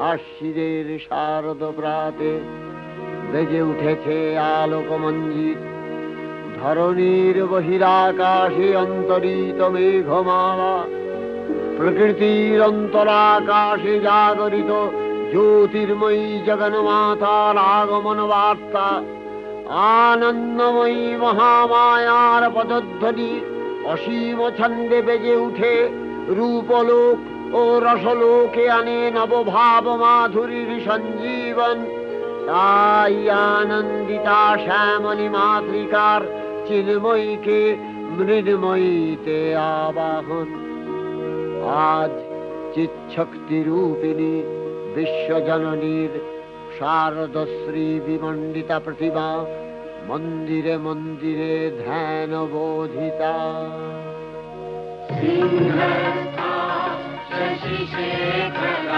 আশ্বিনের শারদ প্রাতে বেজে উঠেছে আলোকমঞ্জিত। ধরণীর বহিরাকাশে অন্তরিত মেঘমালা, প্রকৃতির অন্তরাকাশে জাগরিত জ্যোতির্ময়ী জগন্মাতার আগমন বার্তা। আনন্দময়ী মহামায়ার পদধ্বনি অসীম ছন্দে বেজে উঠে রূপলোক ও রসলোকে আনে নবভাব মাধুরীর সঞ্জীবন। তাই আনন্দিতা শ্যামলী মাতৃকার চিন্ময়ীকে মৃন্ময়ীতে আবাহন। আজ চিৎশক্তি রূপিণী বিশ্বজননীর শারদশ্রী বিমণ্ডিতা প্রতিমা মন্দিরে মন্দিরে ধ্যান বোধিতা। সিংহস্থা শশিশেখর